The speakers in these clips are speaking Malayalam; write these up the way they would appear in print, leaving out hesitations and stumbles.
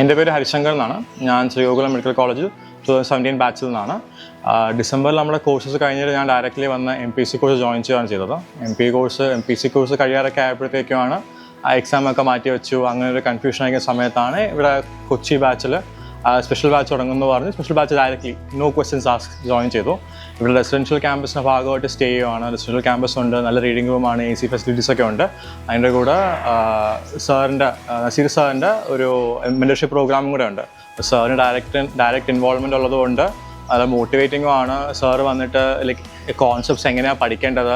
എൻ്റെ പേര് ഹരിശങ്കർ എന്നാണ്. ഞാൻ ശ്രീഗോകുലം മെഡിക്കൽ കോളേജിൽ 2017 ബാച്ചിൽ നിന്നാണ്. ഡിസംബറിൽ നമ്മുടെ കോഴ്സസ് കഴിഞ്ഞിട്ട് ഞാൻ ഡയറക്റ്റ്ലി വന്ന് MPC കോഴ്സ് ജോയിൻ ചെയ്യുകയാണ് ചെയ്തത്. MPC കോഴ്സ് കഴിയാറൊക്കെ ആയപ്പോഴത്തേക്കുമാണ് എക്സാമൊക്കെ മാറ്റി വെച്ചു. അങ്ങനെ ഒരു കൺഫ്യൂഷൻ ആയിരിക്കുന്ന സമയത്താണ് ഇവിടെ കൊച്ചി ബാച്ചിൽ സ്പെഷ്യൽ ബാച്ച് തുടങ്ങുമെന്ന് പറഞ്ഞ് special batch directly no questions ask join ചെയ്തു. ഇവിടെ റെസിഡൻഷ്യൽ ക്യാമ്പസിൻ്റെ ഭാഗമായിട്ട് സ്റ്റേ ചെയ്യുവാണ്. റെസിഡൻഷ്യൽ ക്യാമ്പസ് ഉണ്ട്, നല്ല റീഡിംഗ് റൂമാണ്, AC ഫെസിലിറ്റീസ് ഒക്കെ ഉണ്ട്. അതിൻ്റെ കൂടെ നസീർ സാറിൻ്റെ ഒരു മെൻറ്റർഷിപ്പ് പ്രോഗ്രാമും കൂടെ ഉണ്ട്. സാറിന് ഡയറക്റ്റ് ഇൻവോൾവ്മെൻ്റ് ഉള്ളതുകൊണ്ട് അത് മോട്ടിവേറ്റിംഗും ആണ്. സാറ് വന്നിട്ട് ലൈക്ക് കോൺസെപ്റ്റ്സ് എങ്ങനെയാണ് പഠിക്കേണ്ടത്,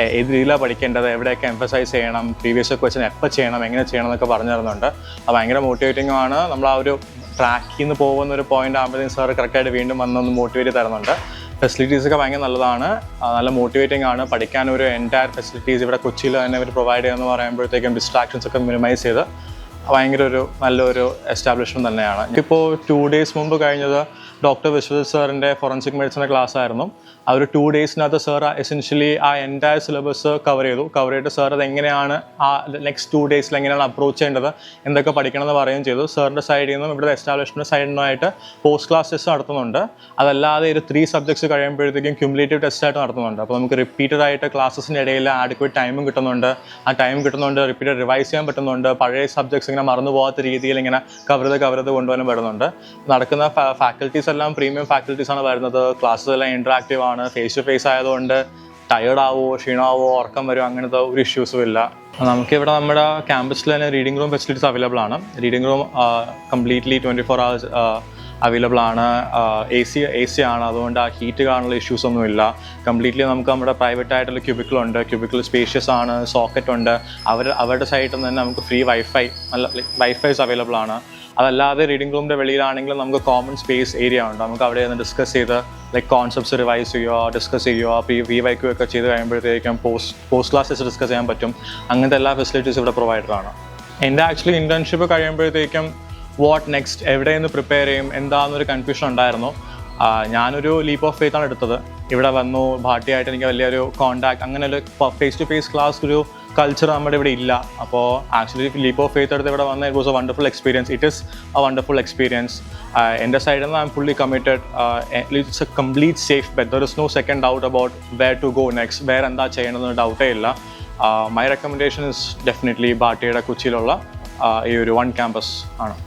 ഏത് രീതിയിലാണ് പഠിക്കേണ്ടത്, എവിടെയൊക്കെ എംഫസൈസ് ചെയ്യണം, പ്രീവിയസ് ക്വസ്റ്റ്യൻ എപ്പോൾ ചെയ്യണം, എങ്ങനെ ചെയ്യണം എന്നൊക്കെ പറഞ്ഞു തരുന്നുണ്ട്. അത് ഭയങ്കര മോട്ടിവേറ്റിംഗും ആണ്. നമ്മൾ ആ ഒരു ട്രാക്കിൽ നിന്ന് പോകുന്ന ഒരു പോയിന്റ് ആകുമ്പോഴത്തേക്കും സാറ് കറക്റ്റായിട്ട് വീണ്ടും വന്നൊന്ന് മോട്ടിവേറ്റ് തരുന്നുണ്ട്. ഫെസിലിറ്റീസൊക്കെ ഭയങ്കര നല്ലതാണ്, നല്ല മോട്ടിവേറ്റിംഗ് ആണ്. പഠിക്കാൻ ഒരു എൻറ്റയർ ഫെസിലിറ്റീസ് ഇവിടെ കൊച്ചിയിൽ തന്നെ അവർ പ്രൊവൈഡ് ചെയ്യുമെന്ന് പറയുമ്പോഴത്തേക്കും ഡിസ്ട്രാക്ഷൻസ് ഒക്കെ മിനിമൈസ് ചെയ്ത് ഭയങ്കര നല്ലൊരു എസ്റ്റാബ്ലിഷ്മെൻറ്റ് തന്നെയാണ്. ഇപ്പോൾ 2 days മുമ്പ് കഴിഞ്ഞത് ഡോക്ടർ വിശ്വജിത് സാറിൻ്റെ ഫോറൻസിക് മെഡിസിൻ്റെ ക്ലാസ് ആയിരുന്നു. ആ ഒരു 2 daysനകത്ത് സാർ എസെൻഷ്യലി ആ എൻറ്റയർ സിലബസ് കവർ ചെയ്തിട്ട് സാർ അത് എങ്ങനെയാണ് ആ നെക്സ്റ്റ് 2 days എങ്ങനെയാണ് അപ്രോച്ച് ചെയ്യേണ്ടത്, എന്തൊക്കെ പഠിക്കണമെന്ന് പറയുകയും ചെയ്തു. സാറിൻ്റെ സൈഡിൽ നിന്നും ഇവിടെ എസ്റ്റാബ്ലിഷ്മെൻറ്റ് സൈഡിൽ നിന്നായിട്ട് പോസ്റ്റ് ക്ലാസ് ടെസ്റ്റ് നടത്തുന്നുണ്ട്. അതല്ലാതെ ഒരു 3 subjects കഴിയുമ്പോഴത്തേക്കും ക്യുമുലേറ്റീവ് ടെസ്റ്റായിട്ട് നടത്തുന്നുണ്ട്. അപ്പോൾ നമുക്ക് റിപ്പീറ്റഡ് ആയിട്ട് ക്ലാസ്സിൻ്റെ ഇടയിൽ ആഡ്ക്വേറ്റ് ടൈമും കിട്ടുന്നുണ്ട്. ആ ടൈം കിട്ടുന്നുണ്ട്, റിപ്പീറ്റഡ് റിവൈസ് ചെയ്യാൻ പറ്റുന്നുണ്ട്. പഴയ സബ്ജക്ട്സ് ഇങ്ങനെ മറന്നു പോകാത്ത രീതിയിൽ ഇങ്ങനെ കവർ ചെയ്ത് കൊണ്ടുപോകാനും വരുന്നുണ്ട്. നടക്കുന്ന ഫാക്കൽറ്റീസ് എല്ലാം പ്രീമിയം ഫാക്കൽറ്റീസ് ആണ് വരുന്നത്. ക്ലാസ്സസ് എല്ലാം ഇൻട്രാക്റ്റീവ് ആണ്. ഫേസ് ടു ഫേസ് ആയതുകൊണ്ട് ടയേർഡ് ആവോ, ക്ഷീണമാവോ, ഉറക്കം വരുമോ, അങ്ങനത്തെ ഒരു ഇഷ്യൂസും ഇല്ല. നമുക്കിവിടെ നമ്മുടെ ക്യാമ്പസിൽ തന്നെ റീഡിംഗ് റൂം ഫെസിലിറ്റീസ് അവൈലബിൾ ആണ്. Reading room completely 24 hours available ആണ്. AC ആണ്, അതുകൊണ്ട് ആ ഹീറ്റ് കാണുന്ന ഇഷ്യൂസ് ഒന്നുമില്ല. കംപ്ലീറ്റ്ലി നമുക്ക് നമ്മുടെ പ്രൈവറ്റ് ആയിട്ടുള്ള ക്യൂബിക്കിളുണ്ട്. ക്യൂബിക്കിൾ സ്പേഷ്യസ് ആണ്, സോക്കറ്റ് ഉണ്ട്. അവരുടെ സൈഡിൽ നിന്ന് തന്നെ നമുക്ക് ഫ്രീ വൈഫൈസ് അവൈലബിൾ ആണ്. അതല്ലാതെ റീഡിംഗ് റൂമിൻ്റെ വെളിയിലാണെങ്കിലും നമുക്ക് കോമൺ സ്പേസ് ഏരിയ ഉണ്ട്. നമുക്ക് അവിടെ നിന്ന് ഡിസ്കസ് ചെയ്ത് ലൈക്ക് കോൺസെപ്റ്റ്സ് റിവൈസ് ചെയ്യുക, ഡിസ്കസ് ചെയ്യുക. VYQ ഒക്കെ ചെയ്ത് കഴിയുമ്പോഴത്തേക്കും പോസ്റ്റ് ക്ലാസ്സസ് ഡിസ്കസ് ചെയ്യാൻ പറ്റും. അങ്ങനത്തെ എല്ലാ ഫെസിലിറ്റീസും ഇവിടെ പ്രൊവൈഡഡ് ആണ്. എൻ്റെ ആക്ച്വലി ഇൻറ്റേൺഷിപ്പ് കഴിയുമ്പോഴത്തേക്കും വാട്ട് നെക്സ്റ്റ്, എവിടെ നിന്ന് പ്രിപ്പയർ ചെയ്യും എന്താണെന്നൊരു കൺഫ്യൂഷൻ ഉണ്ടായിരുന്നു. ഞാനൊരു ലീപ്പ് ഓഫ് ഫെയ്ത്ത് ആണ് എടുത്തത്. ഇവിടെ വന്നു, ഭാട്ടിയായിട്ട് എനിക്ക് വലിയൊരു കോൺടാക്ട്, അങ്ങനെ ഒരു ഫേസ് ടു ഫേസ് ക്ലാസ് ഒരു കൾച്ചർ നമ്മുടെ ഇവിടെ ഇല്ല. അപ്പോൾ ആക്ച്വലി ലീപ്പ് ഓഫ് ഫെയ്ത്ത് എടുത്ത് ഇവിടെ വന്ന it was a wonderful experience. It is a wonderful experience. എൻ്റെ സൈഡിൽ നിന്ന് I'm fully committed. It's a complete safe bet. There is no second doubt about where to go next, വേറെ എന്താ ചെയ്യണമെന്ന് ഡൗട്ടേ ഇല്ല. മൈ റെക്കമെൻഡേഷൻ ഇസ് ഡെഫിനറ്റ്ലി ഭാട്ടിയുടെ കൊച്ചിയിലുള്ള ഈ ഒരു 1 campus ആണ്.